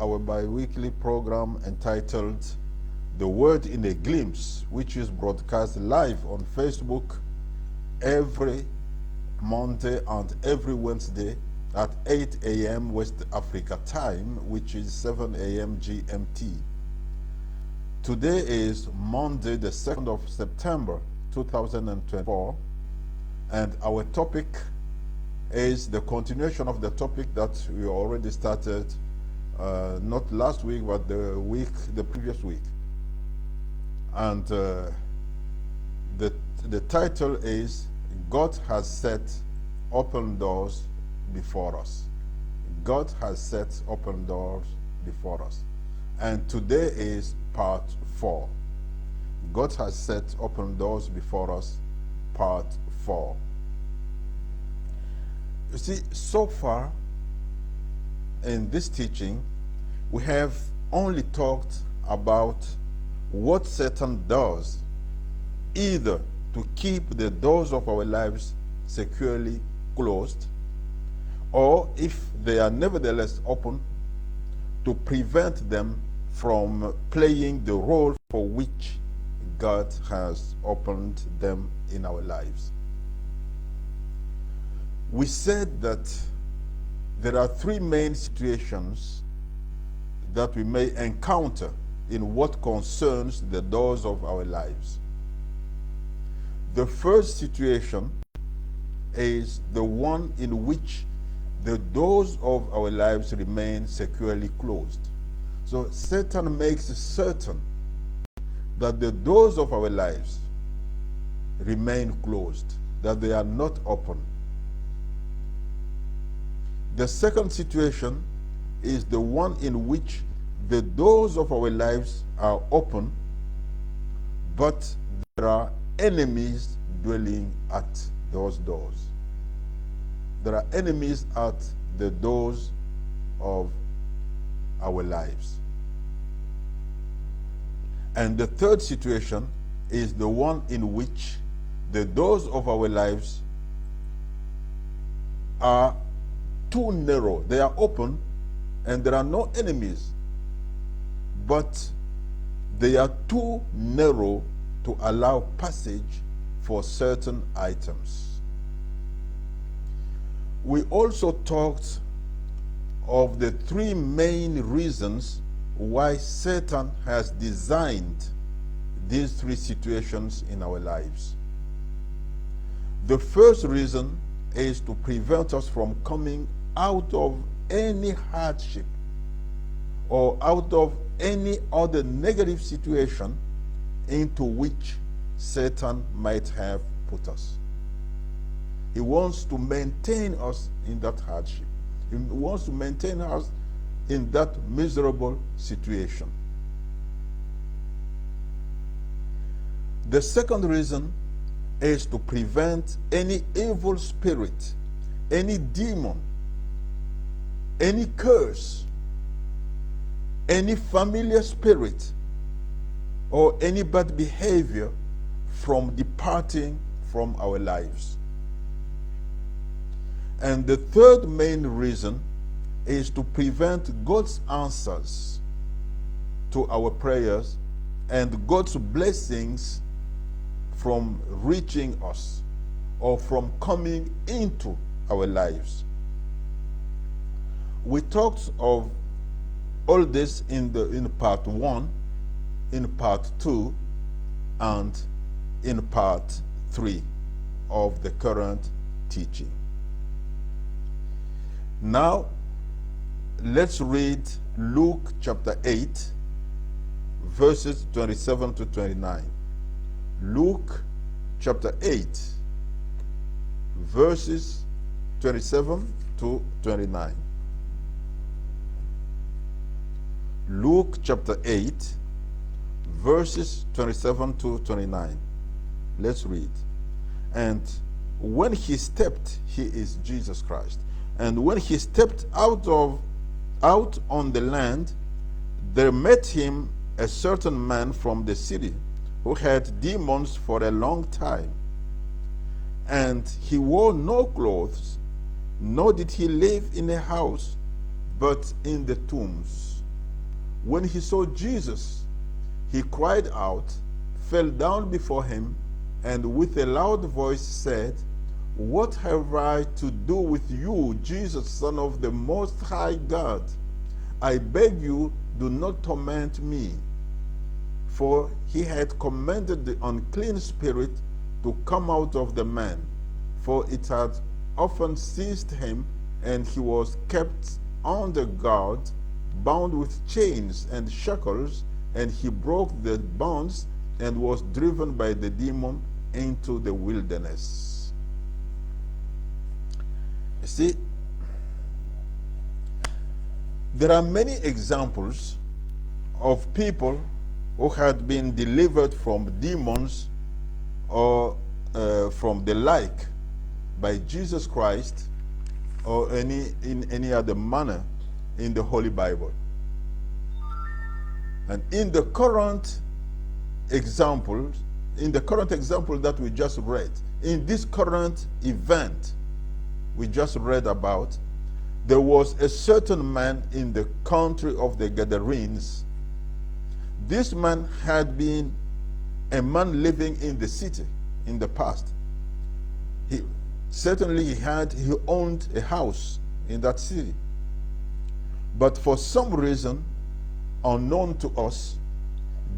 our bi-weekly program entitled The Word in a Glimpse, which is broadcast live on Facebook every Monday and every Wednesday at 8 a.m. West Africa time, which is 7 a.m. GMT. Today is Monday, the 2nd of September, 2024, and our topic is the continuation of the topic that we already started, not last week, but the previous week. And the title is God has set open doors before us. God has set open doors before us. And today is part 4. God has set open doors before us, part 4. You see, so far in this teaching, we have only talked about what Satan does, either to keep the doors of our lives securely closed, or if they are nevertheless open, to prevent them from playing the role for which God has opened them in our lives. We said that there are 3 main situations that we may encounter in what concerns the doors of our lives. The first situation is the one in which the doors of our lives remain securely closed. So Satan makes certain that the doors of our lives remain closed, that they are not open. The second situation is the one in which the doors of our lives are open, but there are enemies dwelling at those doors. There are enemies at the doors of our lives. And the third situation is the one in which the doors of our lives are too narrow. They are open and there are no enemies, but they are too narrow to allow passage for certain items. We also talked of the 3 main reasons why Satan has designed these 3 situations in our lives. The first reason is to prevent us from coming out of any hardship or out of any other negative situation into which Satan might have put us. He wants to maintain us in that hardship. He wants to maintain us in that miserable situation. The second reason is to prevent any evil spirit, any demon, any curse, any familiar spirit, or any bad behavior from departing from our lives. And the third main reason is to prevent God's answers to our prayers and God's blessings from reaching us or from coming into our lives. We talked of all this in part 1, in part 2, and in part 3 of the current teaching. Now, let's read Luke chapter 8, verses 27 to 29. Luke chapter 8, verses 27 to 29. Luke chapter 8, verses 27 to 29. Let's read. And when he stepped, he is Jesus Christ. And when he stepped out on the land, there met him a certain man from the city who had demons for a long time. And he wore no clothes, nor did he live in a house, but in the tombs. When he saw Jesus, he cried out, fell down before him, and with a loud voice said, "What have I to do with you, Jesus, Son of the Most High God? I beg you, do not torment me." For he had commanded the unclean spirit to come out of the man, for it had often seized him, and he was kept under guard, bound with chains and shackles, and he broke the bonds and was driven by the demon into the wilderness. You see, there are many examples of people who had been delivered from demons or from the like by Jesus Christ or in any other manner in the Holy Bible. And in the current example that we just read, in this current event we just read about, there was a certain man in the country of the Gadarenes. This man had been a man living in the city in the past. He owned a house in that city. But for some reason unknown to us,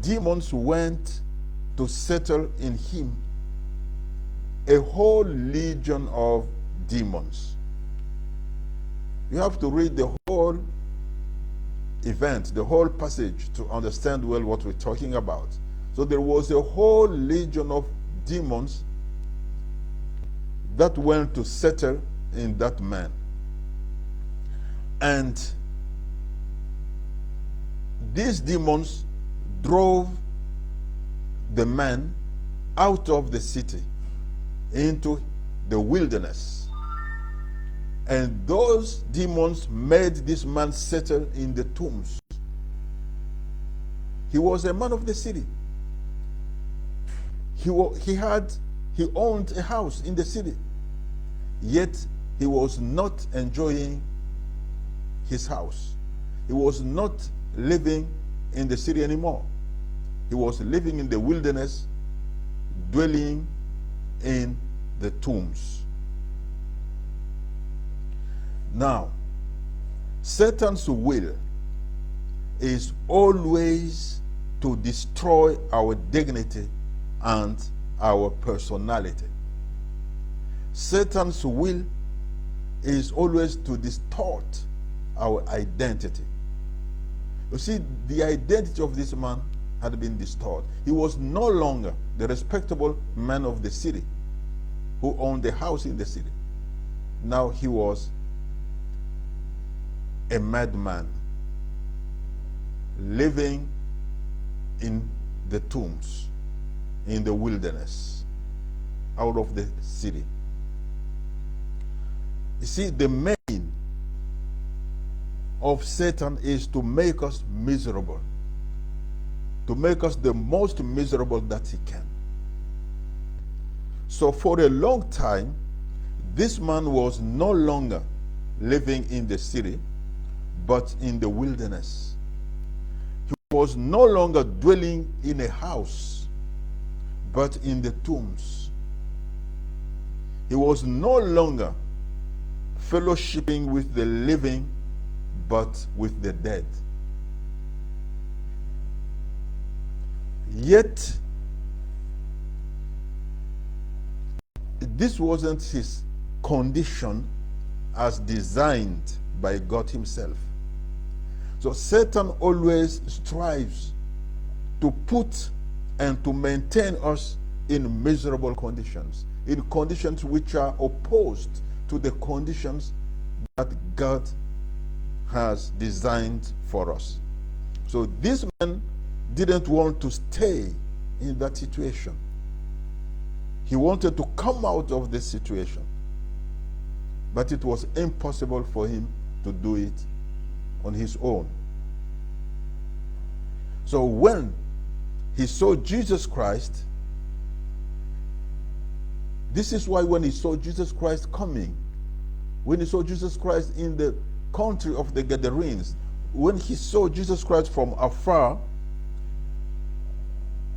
demons went to settle in him. A whole legion of demons. You have to read the whole event, the whole passage, to understand well what we're talking about. So there was a whole legion of demons that went to settle in that man. And these demons drove the man out of the city into the wilderness. And those demons made this man settle in the tombs. He was a man of the city. He owned a house in the city. Yet he was not enjoying his house. He was not living in the city anymore. He was living in the wilderness, dwelling in the tombs. Now, Satan's will is always to destroy our dignity and our personality. Satan's will is always to distort our identity. You see, the identity of this man had been distorted. He was no longer the respectable man of the city who owned a house in the city. Now he was a madman living in the tombs, in the wilderness, out of the city. You see, the main of Satan is to make us miserable, to make us the most miserable that he can. So for a long time, this man was no longer living in the city, but in the wilderness. He was no longer dwelling in a house, but in the tombs. He was no longer fellowshipping with the living, but with the dead. Yet, this wasn't his condition as designed by God himself. So Satan always strives to put and to maintain us in miserable conditions, in conditions which are opposed to the conditions that God has designed for us. So this man didn't want to stay in that situation. He wanted to come out of this situation, but it was impossible for him to do it on his own. So when he saw Jesus Christ, this is why when he saw Jesus Christ coming, when he saw Jesus Christ in the country of the Gadarenes, when he saw Jesus Christ from afar,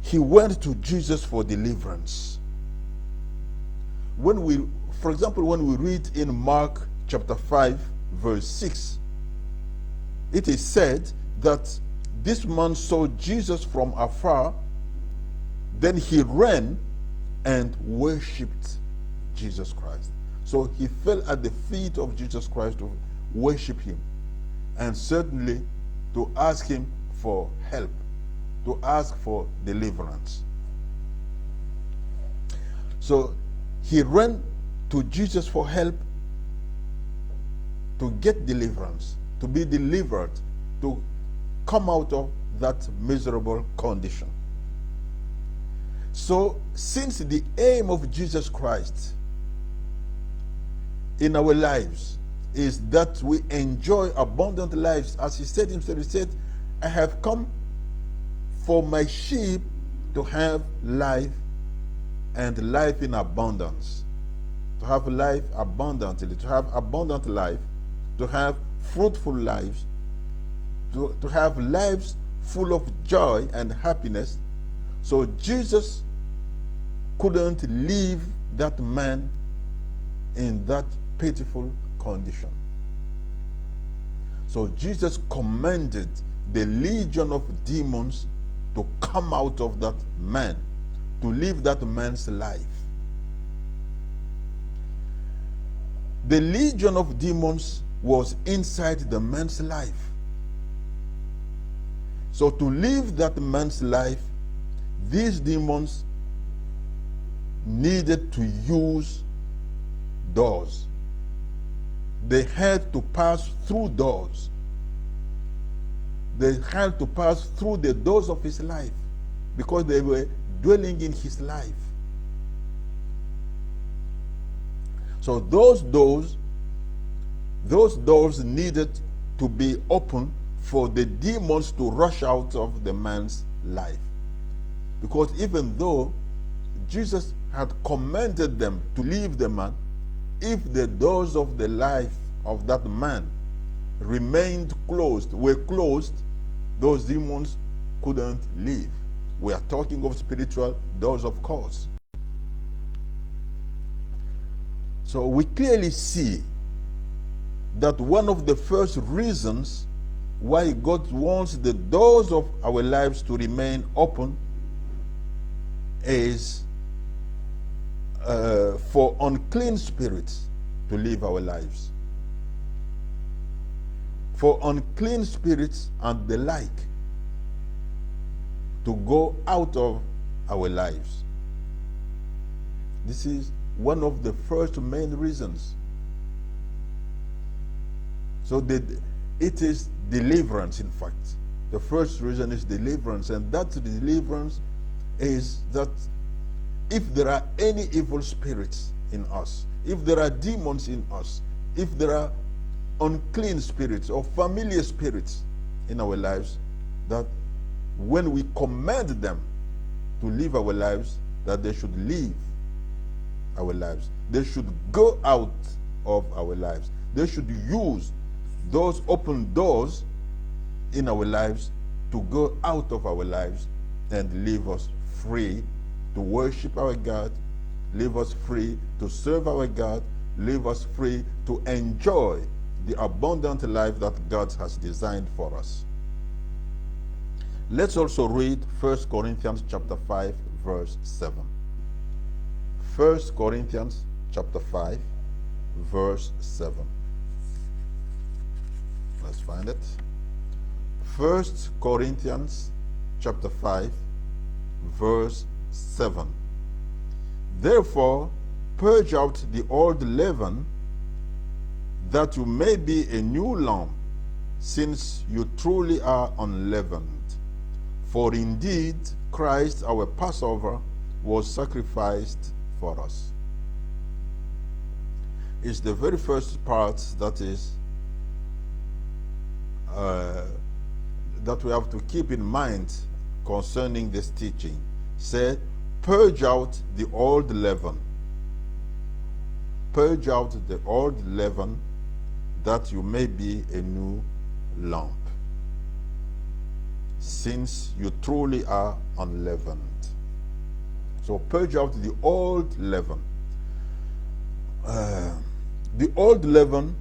he went to Jesus for deliverance. For example, when we read in Mark chapter 5, verse 6, it is said that this man saw Jesus from afar, then he ran and worshipped Jesus Christ. So he fell at the feet of Jesus Christ to worship him, and certainly to ask him for help, to ask for deliverance. So he ran to Jesus for help, to get deliverance, to be delivered, to come out of that miserable condition. So, since the aim of Jesus Christ in our lives is that we enjoy abundant lives, as he said himself, he said, I have come for my sheep to have life, and life in abundance. To have life abundantly, to have abundant life, to have fruitful lives, to have lives full of joy and happiness. So Jesus couldn't leave that man in that pitiful condition. So Jesus commanded the legion of demons to come out of that man, to live that man's life. The legion of demons was inside the man's life. So to live that man's life, these demons needed to use doors. They had to pass through doors. They had to pass through the doors of his life, because they were dwelling in his life. So those doors needed to be open for the demons to rush out of the man's life. Because even though Jesus had commanded them to leave the man, if the doors of the life of that man were closed, those demons couldn't leave. We are talking of spiritual doors, of course. So we clearly see that one of the first reasons why God wants the doors of our lives to remain open is for unclean spirits to live our lives. For unclean spirits and the like to go out of our lives. This is one of the first main reasons. So it is deliverance, in fact. The first reason is deliverance, and that deliverance is that if there are any evil spirits in us, if there are demons in us, if there are unclean spirits or familiar spirits in our lives, that when we command them to live our lives, that they should leave our lives. They should go out of our lives. They should use those open doors in our lives to go out of our lives and leave us free to worship our God, leave us free to serve our God, leave us free to enjoy the abundant life that God has designed for us. Let's also read 1 Corinthians chapter 5, verse 7. 1 Corinthians chapter 5, verse 7. Let's find it. 1 Corinthians chapter 5, verse 7. Therefore, purge out the old leaven, that you may be a new lump, since you truly are unleavened. For indeed, Christ, our Passover, was sacrificed for us. It's the very first part that is that we have to keep in mind concerning this teaching. Say, purge out the old leaven. Purge out the old leaven, that you may be a new lump. since you truly are unleavened. So purge out the old leaven. The old leaven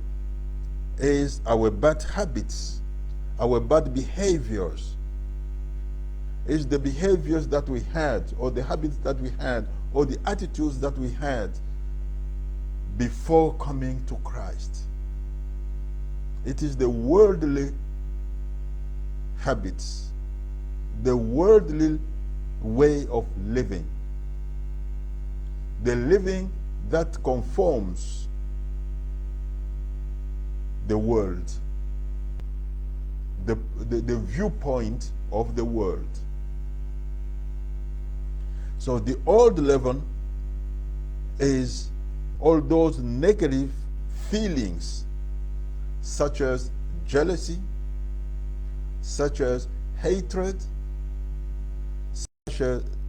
is our bad habits, our bad behaviors. It's the behaviors that we had, or the habits that we had, or the attitudes that we had before coming to Christ. It is the worldly habits, the worldly way of living, the living that conforms the world, the viewpoint of the world. So the old leaven is all those negative feelings, such as jealousy, such as hatred,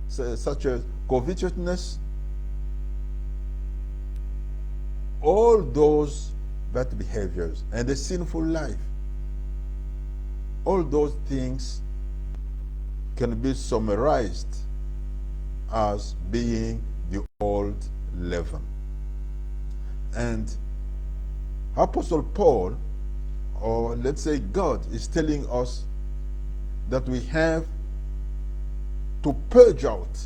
such as covetousness, all those bad behaviors and the sinful life. All those things can be summarized as being the old leaven. And Apostle Paul, or let's say God, is telling us that we have to purge out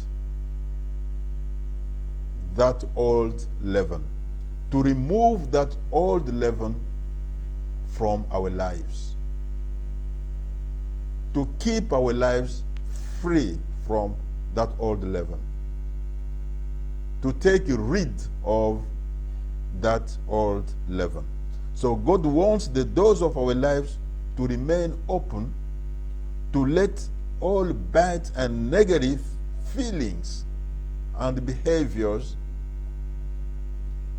that old leaven, to remove that old leaven from our lives, to keep our lives free from that old leaven, to take rid of that old leaven. So God wants the doors of our lives to remain open, to let all bad and negative feelings and behaviors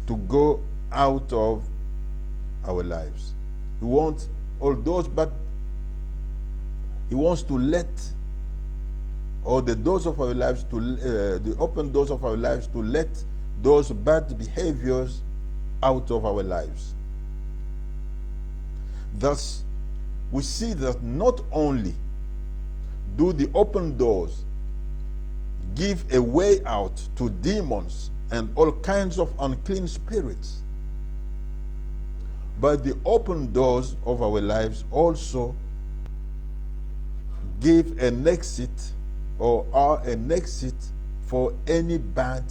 to go out of our lives. He wants all those, but He wants to let all the doors of our lives the open doors of our lives to let those bad behaviors out of our lives. Thus, we see that not only do the open doors give a way out to demons and all kinds of unclean spirits, but the open doors of our lives also give an exit, or are an exit, for any bad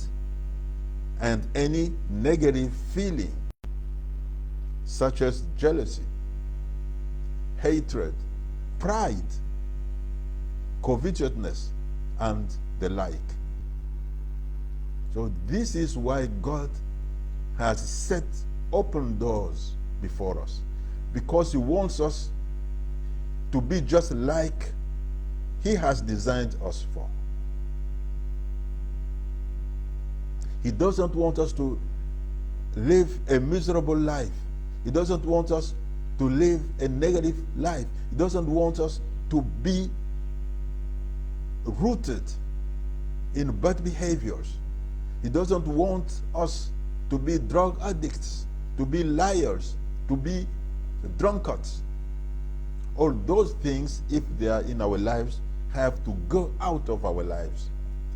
and any negative feeling, such as jealousy, hatred, pride, covetousness, and the like. So this is why God has set open doors before us, because He wants us to be just like He has designed us for. He doesn't want us to live a miserable life. He doesn't want us to live a negative life. He doesn't want us to be rooted in bad behaviors. He doesn't want us to be drug addicts, to be liars, to be drunkards. All those things, if they are in our lives, have to go out of our lives.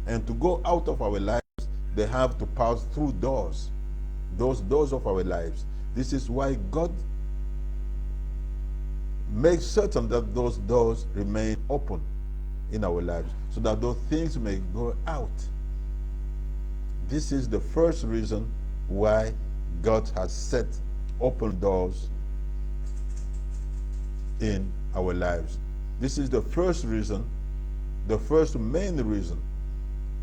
And to go out of our lives, they have to pass through doors, those doors of our lives. This is why God makes certain that those doors remain open in our lives, so that those things may go out. This is the first reason why God has set open doors in our lives. This is the first reason, the first main reason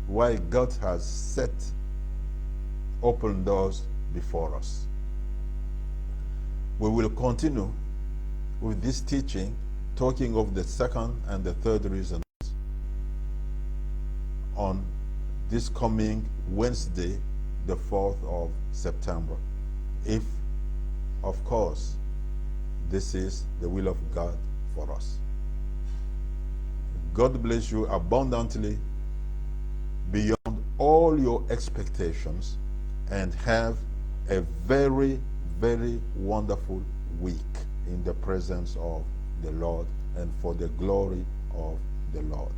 why God has set open doors before us. We will continue with this teaching, talking of the second and the third reasons on this coming Wednesday, the 4th of September. If, of course, this is the will of God for us. God bless you abundantly beyond all your expectations, and have a very, very wonderful week in the presence of the Lord and for the glory of the Lord.